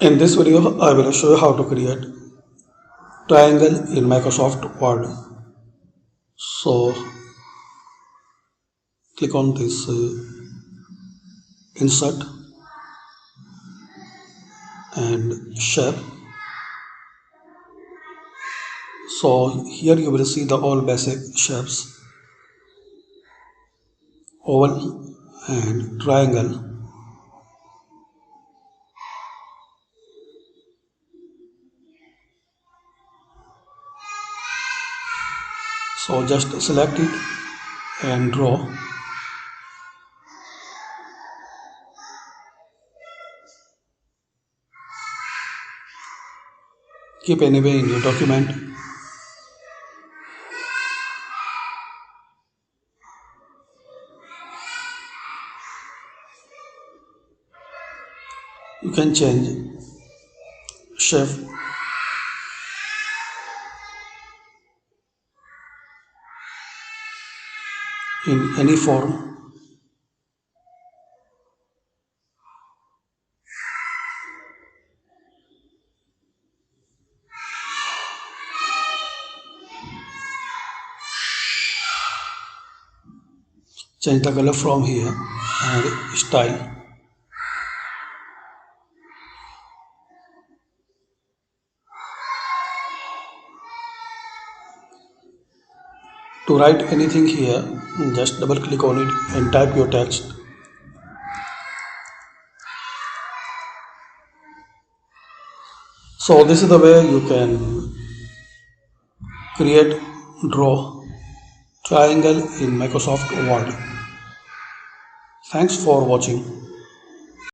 In this video, I will show you how to create triangle in Microsoft Word. So click on this insert and shape. So here you will see the all basic shapes, oval and triangle. So just select it and draw. Keep anyway in your document. You can change shape in any form. Change the color from here and style. To write anything here, just double click on it and type your text. So this is the way you can create, draw triangle in Microsoft Word. Thanks for watching.